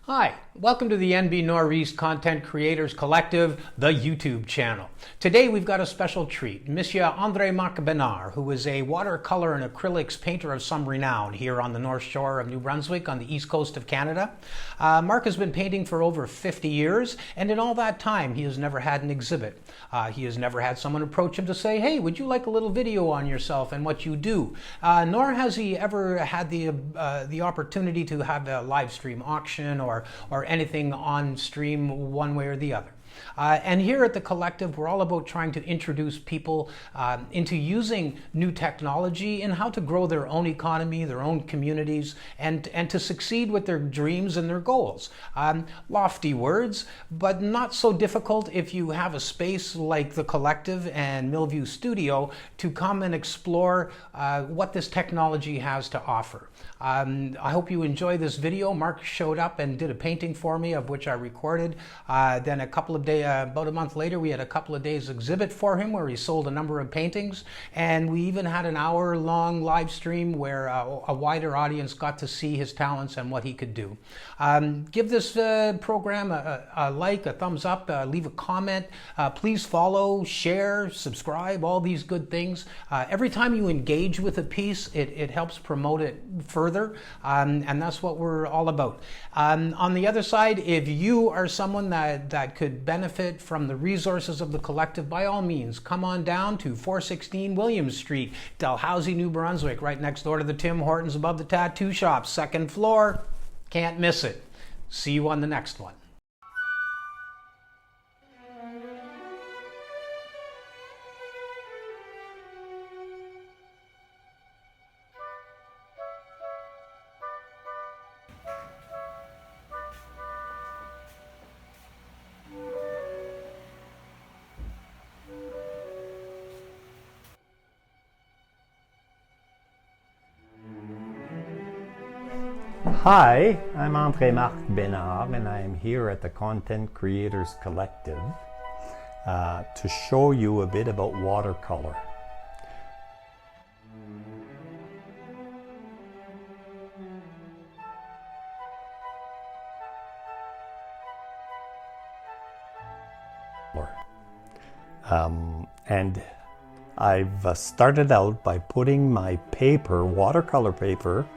Hi, welcome to the NB Northeast Content Creators Collective, the YouTube channel. Today we've got a special treat. Monsieur Andre-Marc Benard, who is a watercolor and acrylics painter of some renown here on the North Shore of New Brunswick on the east coast of Canada. Marc has been painting for over 50 years, and in all that time he has never had an exhibit. He has never had someone approach him to say, hey, would you like a little video on yourself and what you do? Nor has he ever had the opportunity to have a live stream auction or anything on stream one way or the other. And here at the Collective, we're all about trying to introduce people into using new technology and how to grow their own economy, their own communities, and to succeed with their dreams and their goals. Lofty words, but not so difficult if you have a space like the Collective and Millview Studio to come and explore what this technology has to offer. I hope you enjoy this video. Marc showed up and did a painting for me, of which I recorded. Then about a month later, we had a couple of days exhibit for him where he sold a number of paintings, and we even had an hour-long live stream where a wider audience got to see his talents and what he could do. Give this program a like, a thumbs up, leave a comment. Please follow, share, subscribe, all these good things. Every time you engage with a piece, it helps promote it further, and that's what we're all about. On the other side, if you are someone that could benefit from the resources of the Collective, by all means, come on down to 416 Williams Street, Dalhousie, New Brunswick, right next door to the Tim Hortons above the tattoo shop, second floor. Can't miss it. See you on the next one. Hi, I'm Andre-Marc Benard, and I am here at the Content Creators Collective to show you a bit about watercolor. And I've started out by putting my paper, watercolor paper,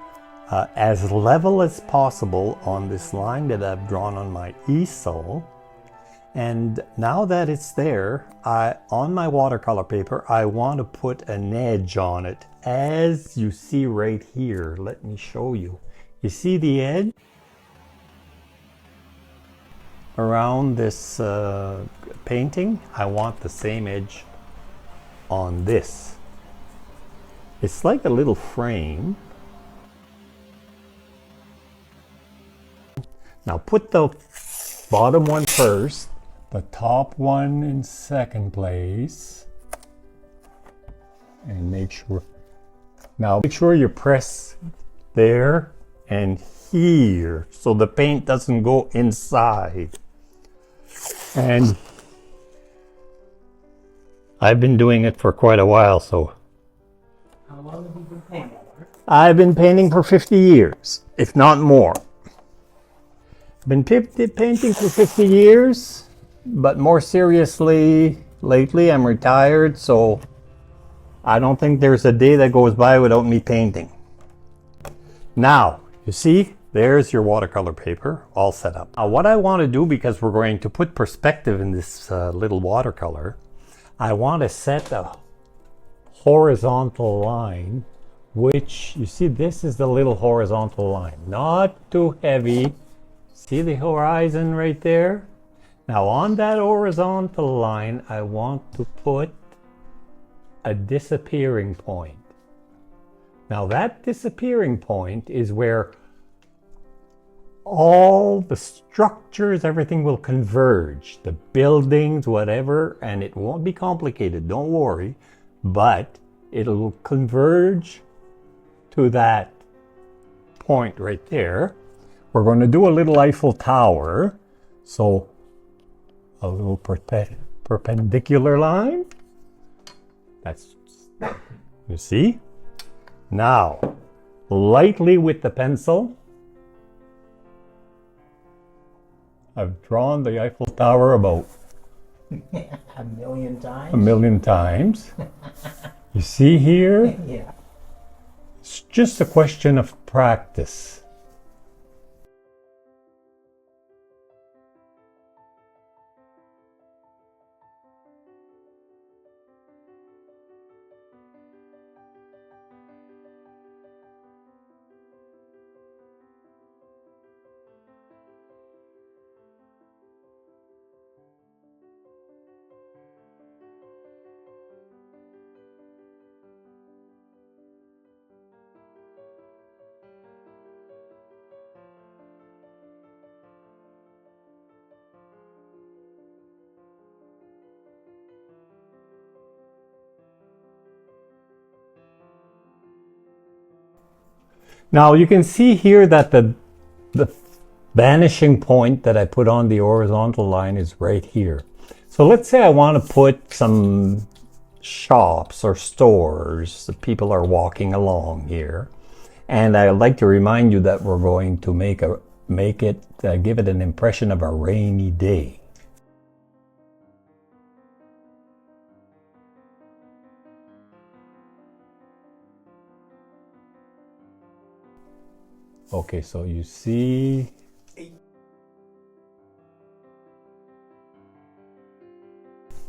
as level as possible on this line that I've drawn on my easel. And now that it's there, on my watercolor paper, I want to put an edge on it, as you see right here. Let me show you. You see the edge around this painting? I want the same edge on this. It's like a little frame. Now put the bottom one first, the top one in second place, and make sure you press there and here so the paint doesn't go inside. And I've been doing it for quite a while, so. How long have you been painting? I've been painting for 50 years, if not more. Been painting for 50 years, but more seriously, lately I'm retired, so I don't think there's a day that goes by without me painting. Now, you see, there's your watercolor paper all set up. Now, what I want to do, because we're going to put perspective in this little watercolor, I want to set a horizontal line, which, you see, this is the little horizontal line, not too heavy. See the horizon right there? Now on that horizontal line, I want to put a disappearing point. Now that disappearing point is where all the structures, everything will converge. The buildings, whatever, and it won't be complicated, don't worry, but it'll converge to that point right there. We're going to do a little Eiffel Tower, so a little perpendicular line. That's, you see? Now, lightly with the pencil, I've drawn the Eiffel Tower about A million times? a million times. You see here? Yeah. It's just a question of practice. Now you can see here that the vanishing point that I put on the horizontal line is right here. So let's say I want to put some shops or stores. The people are walking along here. And I'd like to remind you that we're going to give it an impression of a rainy day. Okay, so you see,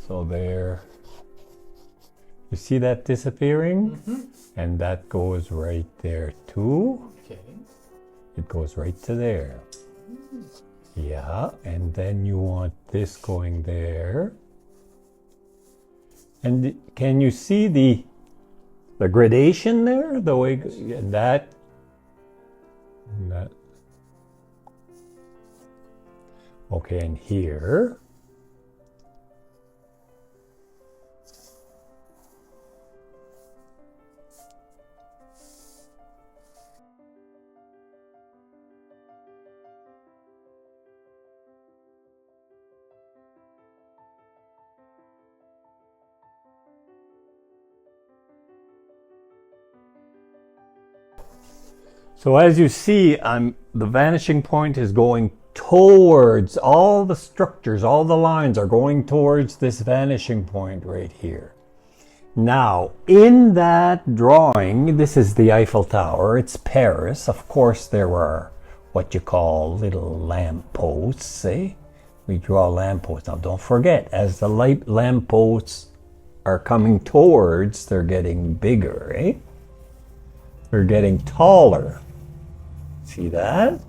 so there, you see that disappearing? Mm-hmm. And that goes right there too. Okay. It goes right to there. Yeah, and then you want this going there. And can you see the gradation there? The way that. Okay, and here. So as you see, the vanishing point is going towards all the structures, all the lines are going towards this vanishing point right here. Now, in that drawing, this is the Eiffel Tower, it's Paris. Of course, there were what you call little lampposts, eh? We draw lampposts. Now, don't forget, as the lampposts are coming towards, they're getting bigger, eh? They're getting taller. See that?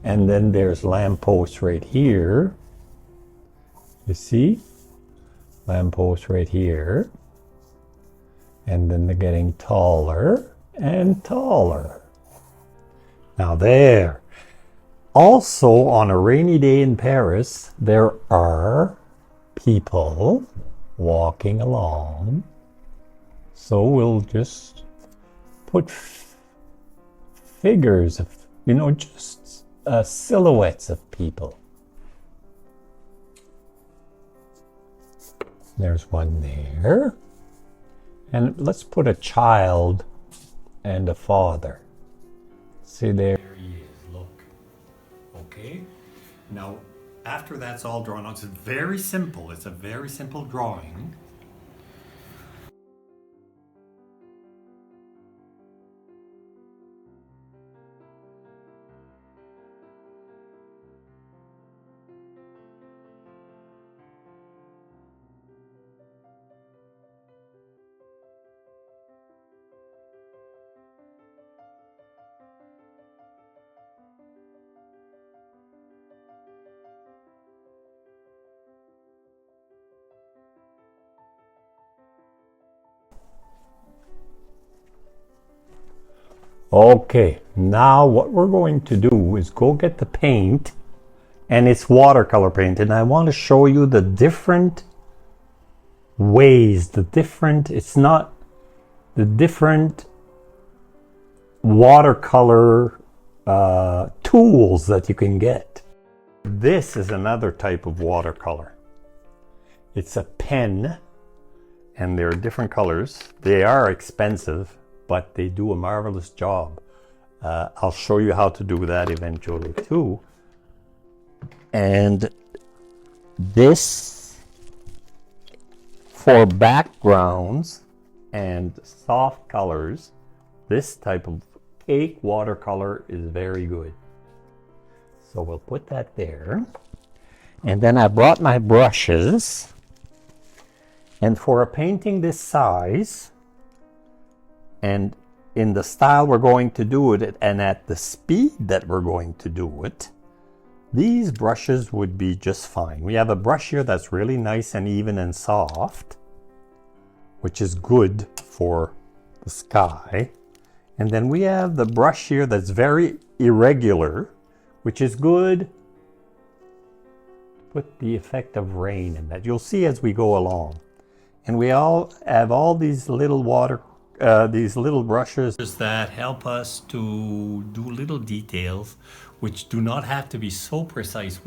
And then there's lampposts right here. You see? Lampposts right here. And then they're getting taller and taller. Now there. Also, on a rainy day in Paris, there are people walking along. So we'll just put figures of, just silhouettes of people. There's one there. And let's put a child and a father. See, there he is, look. Okay. Now, after that's all drawn out, it's very simple. It's a very simple drawing. Okay, now what we're going to do is go get the paint, and it's watercolor paint, and I want to show you the different ways, the different watercolor tools that you can get. This is another type of watercolor. It's a pen, and there are different colors. They are expensive, but they do a marvelous job. I'll show you how to do that eventually too. And this, for backgrounds and soft colors, this type of cake watercolor is very good. So we'll put that there. And then I brought my brushes. And for a painting this size, and in the style we're going to do it, and at the speed that we're going to do it, these brushes would be just fine. We have a brush here that's really nice and even and soft, which is good for the sky. And then we have the brush here that's very irregular, which is good. Put the effect of rain in that. You'll see as we go along. And we all have all these little these little brushes that help us to do little details, which do not have to be so precise.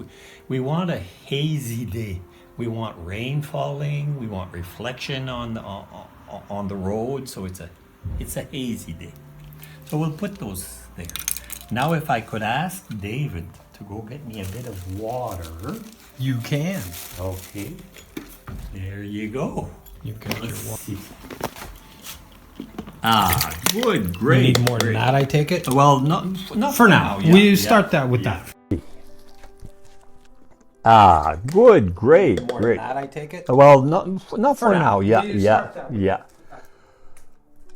We want a hazy day. We want rain falling. We want reflection on the road. So it's a hazy day. So we'll put those there. Now, if I could ask David to go get me a bit of water. You can. Okay. There you go. You can get your water. Ah, good, great. You need more than that, I take it? Well, not For now. Yeah, We start that with that. Ah, good, great, More great. than that, I take it? Well, not for now. Yeah, You yeah, start that. yeah.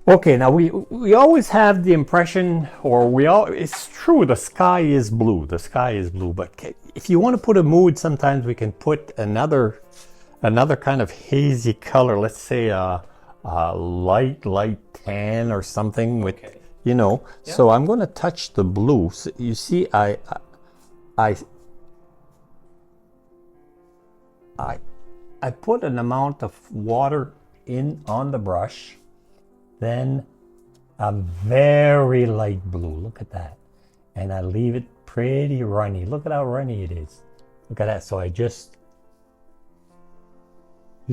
Okay, now we always have the impression, it's true, the sky is blue. The sky is blue, but if you want to put a mood, sometimes we can put another kind of hazy color. Let's say a light tan or something with, you know. Yeah. So I'm going to touch the blue. So you see, I put an amount of water on the brush, then a very light blue. Look at that. And I leave it pretty runny. Look at how runny it is. Look at that. So you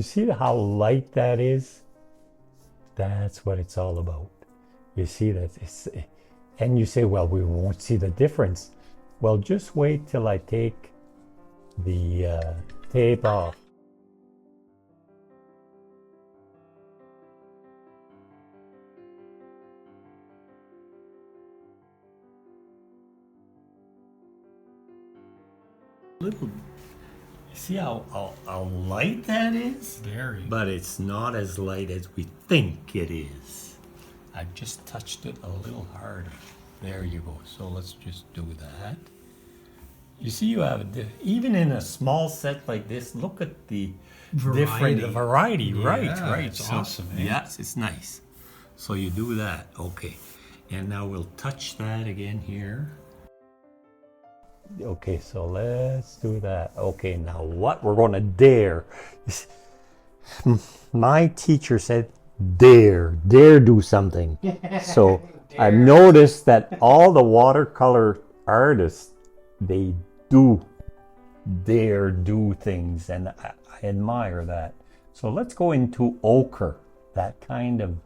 see how light that is? That's what it's all about. You see that? And you say, well, we won't see the difference. Well, just wait till I take the tape off. Little, you see how light that is? Very. But it's not as light as we think it is. I've just touched it a little harder. There you go. So let's just do that. You see, you have even in a small set like this. Look at the variety. Yeah, Right. It's awesome. Eh? Yes, it's nice. So you do that. Okay, and now we'll touch that again here. Okay, so let's do that. Okay, now what we're going to dare. My teacher said, dare do something. So I've noticed that all the watercolor artists, they dare do things, and I admire that. So let's go into ochre, that kind of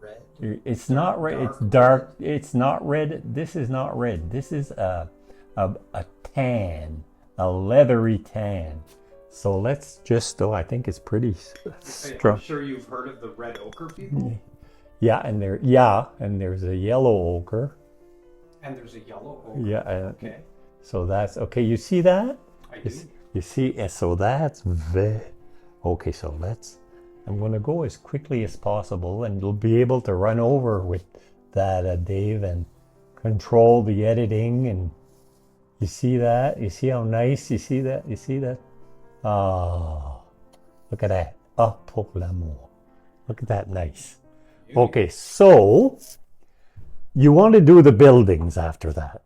red. It's not red, it's dark. It's not red. This is not red. This is a tan, a leathery tan. So let's just, I think it's pretty strong. I'm sure you've heard of the red ochre people. Yeah, and there's a yellow ochre. And there's a yellow ochre. Yeah. Okay. So that's okay. You see that? I do. You see, so that's okay. So I'm going to go as quickly as possible, and you'll be able to run over with that, Dave, and control the editing. And you see that? You see how nice? You see that? You see that? Oh, look at that. Oh, pour l'amour. Look at that, nice. Okay, so you want to do the buildings after that.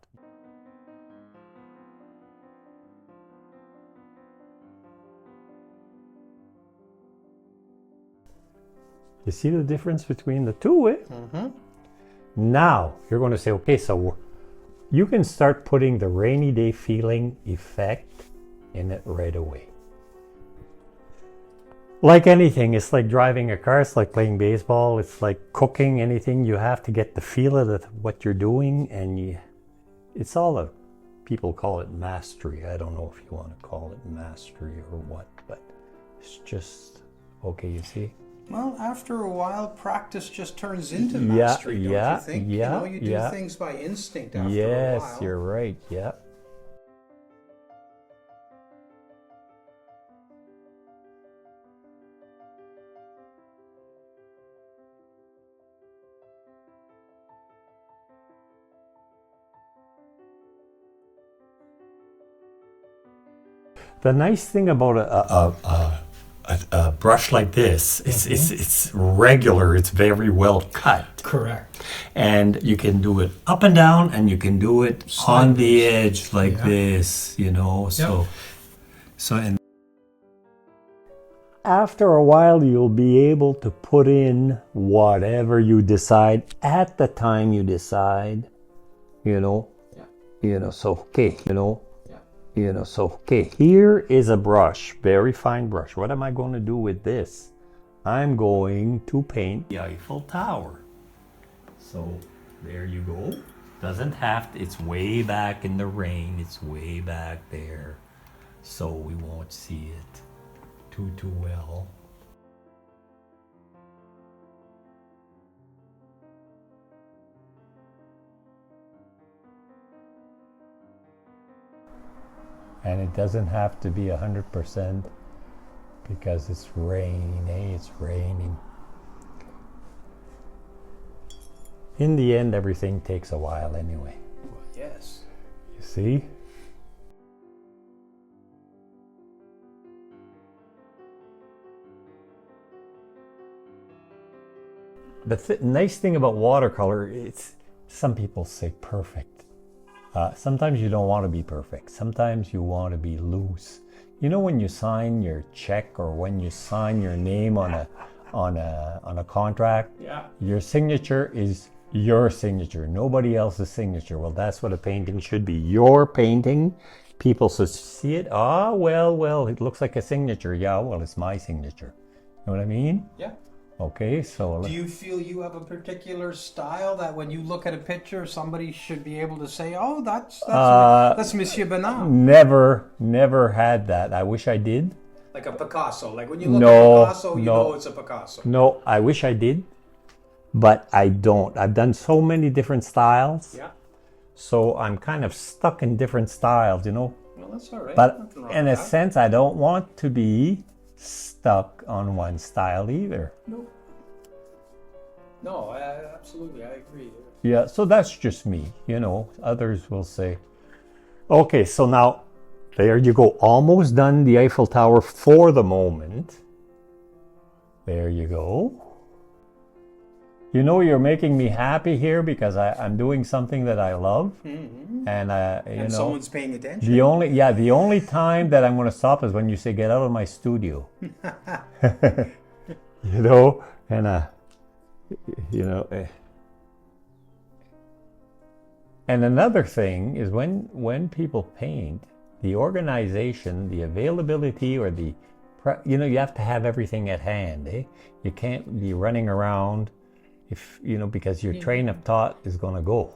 You see the difference between the two, eh? Mm-hmm. Now, you're going to say, okay, so you can start putting the rainy day feeling effect in it right away. Like anything, it's like driving a car, it's like playing baseball, it's like cooking, anything. You have to get the feel of what you're doing, and it's all a people call it mastery. I don't know if you want to call it mastery or what, but it's just, okay, you see? Well, after a while, practice just turns into mastery, don't you think? You do things by instinct after a while. Yes, you're right, yeah. The nice thing about a brush like this is it's regular, it's very well cut. Correct. And you can do it up and down, and you can do it on the edge like this, you know. So and after a while, you'll be able to put in whatever you decide at the time you decide, you know. So okay, so okay, here is a brush, very fine brush. What am I going to do with this? I'm going to paint the Eiffel Tower. So there you go. Doesn't have to, it's way back in the rain, it's way back there. So we won't see it too well. And it doesn't have to be 100% because it's raining, it's raining. In the end, everything takes a while anyway. Well, yes. You see? The nice thing about watercolor, it's, some people say perfect. Sometimes you don't want to be perfect. Sometimes you want to be loose. You know, when you sign your check or when you sign your name on a contract, your signature is your signature, nobody else's signature. Well, that's what a painting should be. Your painting. People should see it. Well, it looks like a signature. Yeah, well, it's my signature. You know what I mean? Yeah. Okay, so... Do you feel you have a particular style that when you look at a picture, somebody should be able to say, oh, that's Monsieur Benard? Never had that. I wish I did. Like a Picasso. Like when you look at Picasso, you know it's a Picasso. No, I wish I did, but I don't. I've done so many different styles. Yeah. So I'm kind of stuck in different styles, you know. Well, that's all right. But in a sense, I don't want to be stuck on one style either. No, absolutely, I agree. Yeah, so that's just me, you know. Others will say, okay, so now there you go, almost done the Eiffel Tower for the moment. There you go. You know, you're making me happy here because I'm doing something that I love, and you know, someone's paying attention. The only time that I'm going to stop is when you say, "Get out of my studio." You know, and you know. And another thing is when people paint, the organization, the availability, or you know, you have to have everything at hand. You can't be running around. If you know, because your train of thought is going to go.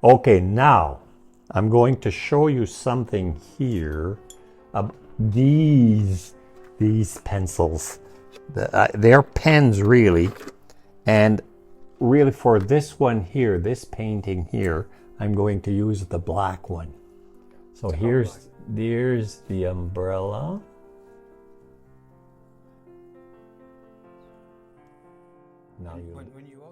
Okay, now I'm going to show you something here. These pencils, they're pens really, and really for this one here, this painting here, I'm going to use the black one. So here's the umbrella. Now when you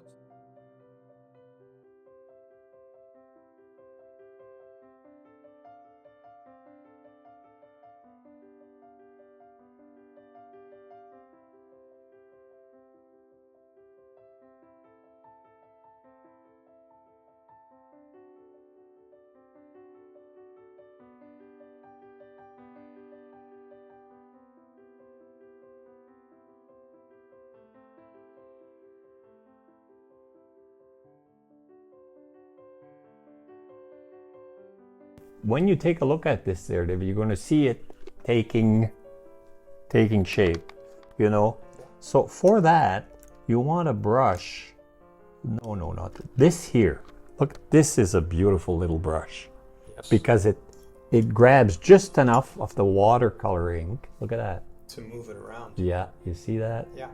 when you take a look at this there, David, you're going to see it taking shape, you know. So for that, you want a brush No, no, not this here. Look, this is a beautiful little brush. Yes. Because it grabs just enough of the watercolor ink. Look at that. To move it around. Yeah, you see that? Yeah.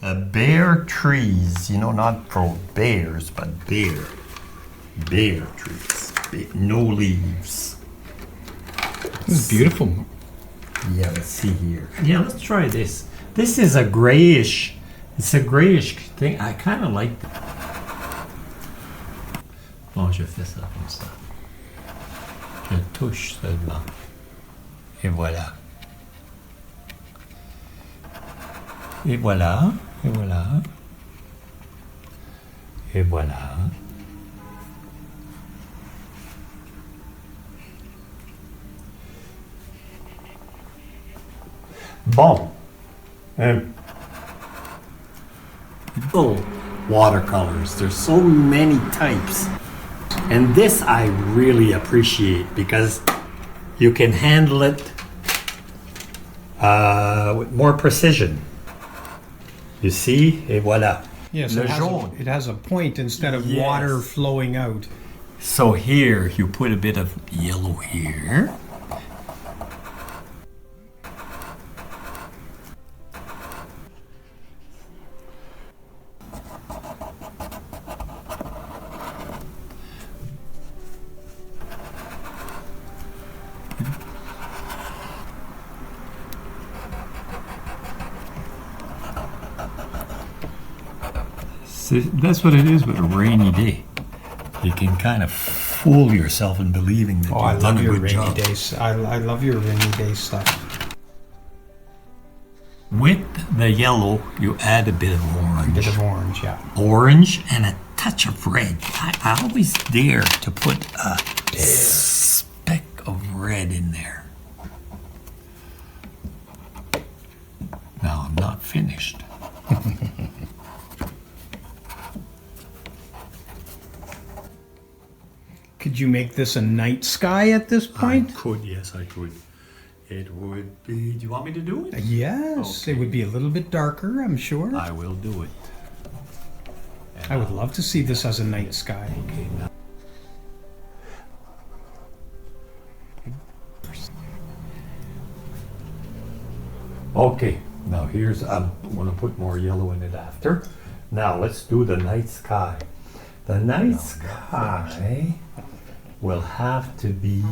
Bare trees, you know, not for bears, but bare trees, no leaves. It's beautiful. Yeah, let's see here. Yeah, let's try this. This is a grayish, it's a grayish thing. I kind of like it. Bon, je fais ça comme ça. Je touche seulement. Et voilà. Et voilà. Et voilà. Et voilà. Bon. Watercolors. There's so many types. And this I really appreciate because you can handle it with more precision. You see? Et voilà. Yes, Le it jaune. has a point instead of Yes. water flowing out. So here you put a bit of yellow here. That's what it is with a rainy day. You can kind of fool yourself in believing that Oh, I you've done love a your good rainy job. days. I love your rainy day stuff. With the yellow, you add a bit of orange. A bit of orange, yeah. Orange and a touch of red. I always dare to put a speck of red in there. Now I'm not finished. Could you make this a night sky at this point? I could, yes, I could. It would be. Do you want me to do it? Yes, Okay. it would be a little bit darker, I'm sure. I will do it. I would love to see this as a night sky. Okay, now. Okay, now here's, I'm going to put more yellow in it after. Now let's do the night sky. The night sky will have to be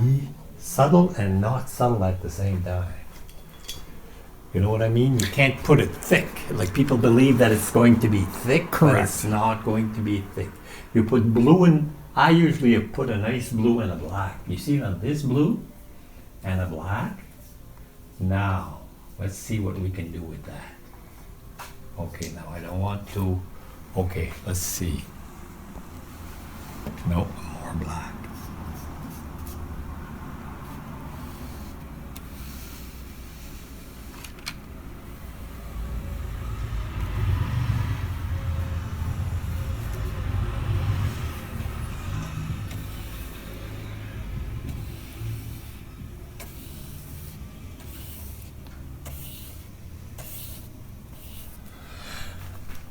subtle and not subtle at the same time. You know what I mean? You can't put it thick. Like people believe that it's going to be thick, but it's not going to be thick. You put blue in, I usually put a nice blue and a black. You see on this blue and a black? Now, let's see what we can do with that. Okay, now I don't want to, okay, let's see. Nope, more black.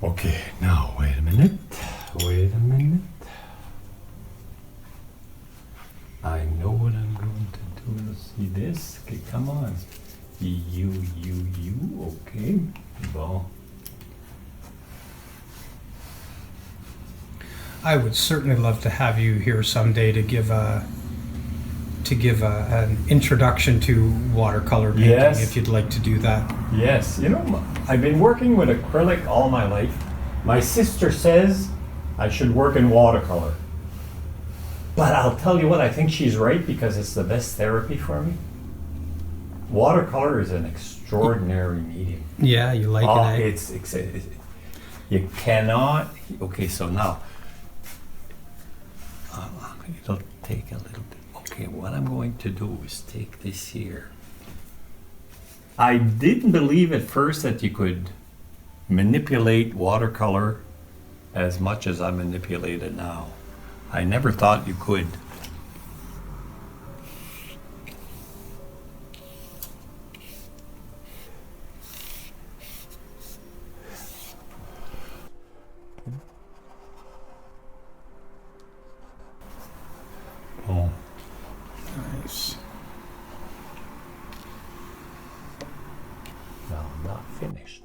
Okay, now wait a minute. Wait a minute. I know what I'm going to do. Let's see this. Okay, come on. You, okay. Bon. I would certainly love to have you here someday to give an introduction to watercolor painting, Yes. if you'd like to do that. Yes, you know, I've been working with acrylic all my life. My sister says I should work in watercolor. But I'll tell you what, I think she's right because it's the best therapy for me. Watercolor is an extraordinary medium. Yeah, you like Oh, it, eh? it's you cannot. Okay, so now it'll take a little bit. Okay, what I'm going to do is take this here. I didn't believe at first that you could manipulate watercolor as much as I manipulate it now. I never thought you could. Oh. Nice. No, I'm not finished.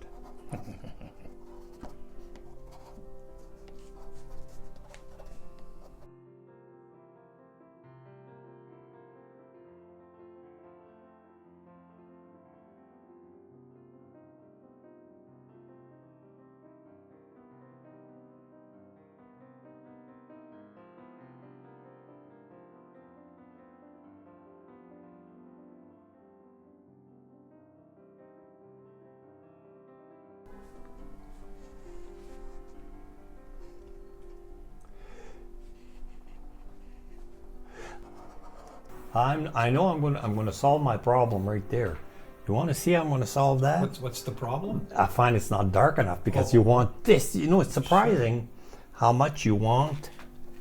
I know I'm gonna solve my problem right there. You want to see how I'm going to solve that? What's the problem? I find it's not dark enough because you want this. You know, it's surprising how much you want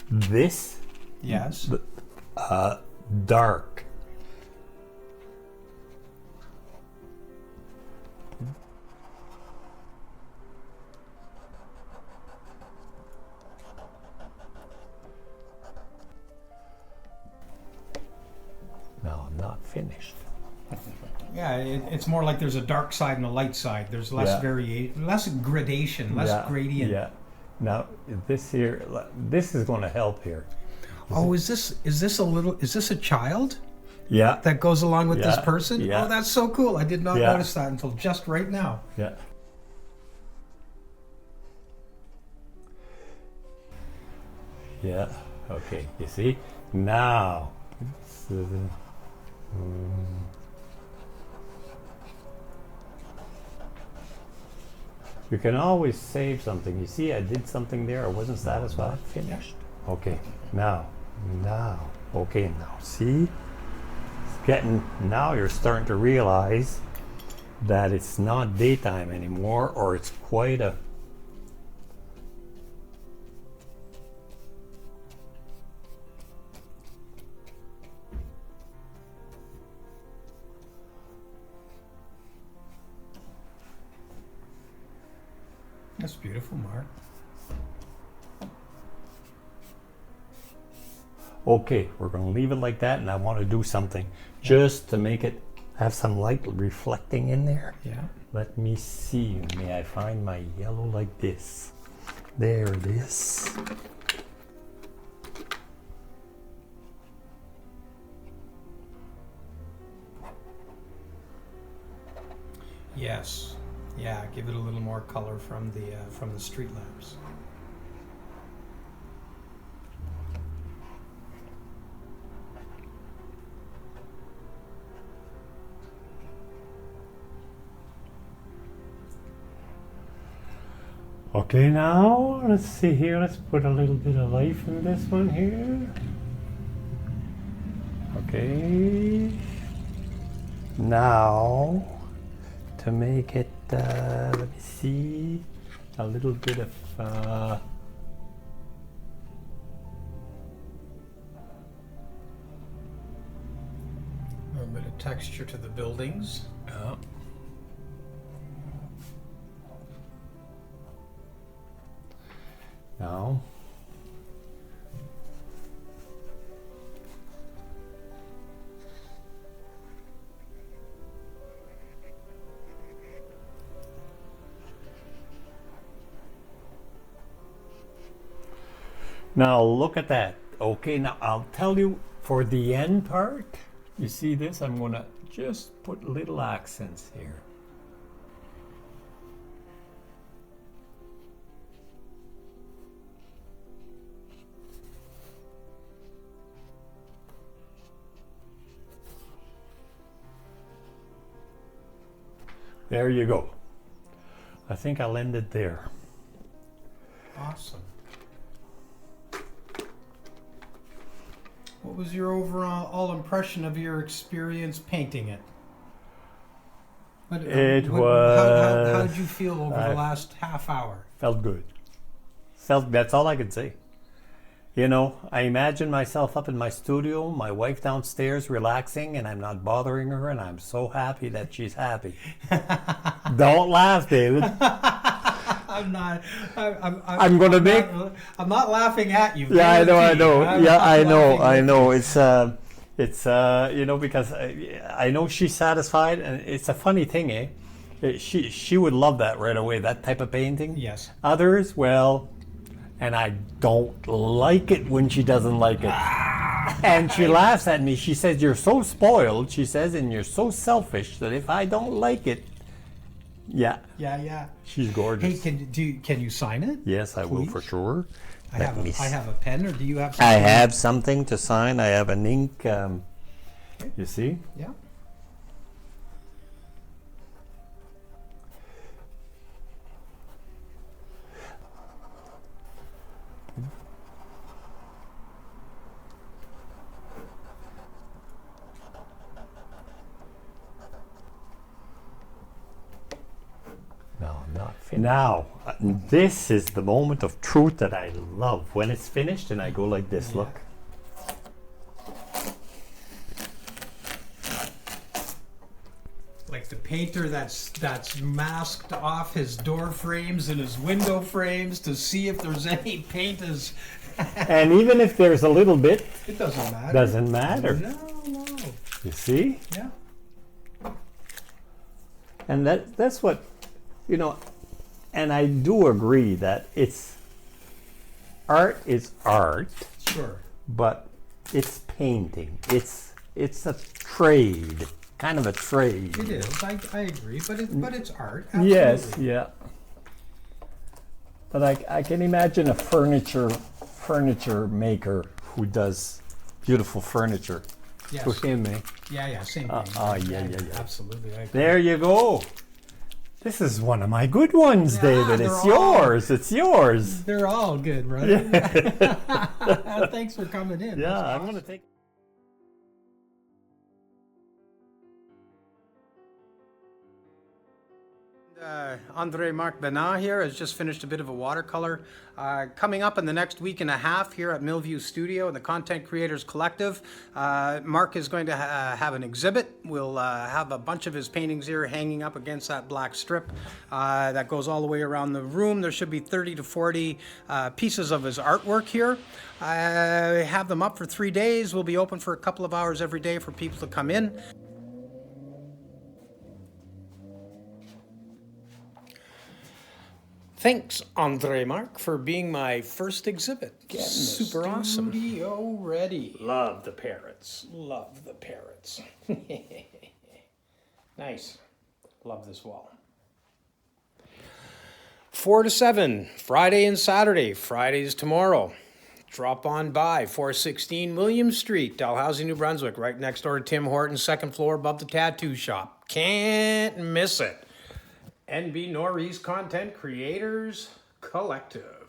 this. Yes. Dark. No, I'm not finished. Yeah, it's more like there's a dark side and a light side. There's less variation, less gradation, less gradient. Yeah. Now this here, this is going to help here. Is this a child? Yeah. That goes along with this person? Yeah. Oh, that's so cool. I did not notice that until just right now. Yeah. Yeah. Okay. You see? Now. You can always save something. You see, I did something there. I wasn't satisfied. Finished. Okay. Now. Okay. Now. See? It's getting. Now you're starting to realize that it's not daytime anymore, or it's quite a. That's beautiful, Mark. Okay, we're going to leave it like that, and I want to do something just to make it have some light reflecting in there. Yeah. Let me see. May I find my yellow like this? There it is. Yes. Yeah, give it a little more color from the street lamps. Okay, now let's see here. Let's put a little bit of life in this one here. Okay. Now, to make it, let me see, a little bit of A little bit of texture to the buildings. now. Now look at that. Okay, now I'll tell you for the end part, you see this? I'm gonna just put little accents here. There you go. I think I'll end it there. Awesome. What was your overall impression of your experience painting it? How did you feel over the last half hour? Felt good. That's all I can say. You know, I imagine myself up in my studio, my wife downstairs relaxing, and I'm not bothering her, and I'm so happy that she's happy. Don't laugh, David. I'm not. I'm gonna make. I'm not laughing at you. Yeah, I know. Yeah, I know. It's you know, because I know she's satisfied, and it's a funny thing, eh? She would love that right away. That type of painting. Yes. Others, well. And I don't like it when she doesn't like it. And she laughs at me. She says, "You're so spoiled," she says, "and you're so selfish that if I don't like it," yeah. She's gorgeous. Hey, can you sign it? Yes, I will for sure. I have a pen, or do you have something? I have something to sign. I have an ink. You see? Yeah. Now, this is the moment of truth that I love. When it's finished and I go like this, look. Like the painter that's masked off his door frames and his window frames to see if there's any paint is. And even if there's a little bit, It doesn't matter. doesn't matter. No. You see? Yeah. And that's what, you know, and I do agree that art is art, Sure. but it's painting. It's a trade, kind of a trade. It is. I agree, but it's art. Absolutely. Yes, yeah. But I can imagine a furniture maker who does beautiful furniture. Yes. To him, eh? Yeah. Same thing. Yeah. Absolutely. I agree. There you go. This is one of my good ones, David. they're It's all- yours. It's yours. They're all good, right? Thanks for coming in. Yeah, That's I'm awesome. gonna take. Andre-Marc Benard here has just finished a bit of a watercolor. Coming up in the next week and a half here at Millview Studio and the Content Creators Collective, Mark is going to have an exhibit. We'll have a bunch of his paintings here hanging up against that black strip that goes all the way around the room. There should be 30 to 40 pieces of his artwork here. I have them up for 3 days. We'll be open for a couple of hours every day for people to come in. Thanks, Andre-Marc, for being my first exhibit. Super awesome. Studio ready. Love the parrots. Love the parrots. Nice. Love this wall. 4 to 7, Friday and Saturday. Friday's tomorrow. Drop on by, 416 William Street, Dalhousie, New Brunswick, right next door to Tim Hortons, second floor above the tattoo shop. Can't miss it. NB Norris Content Creators Collective.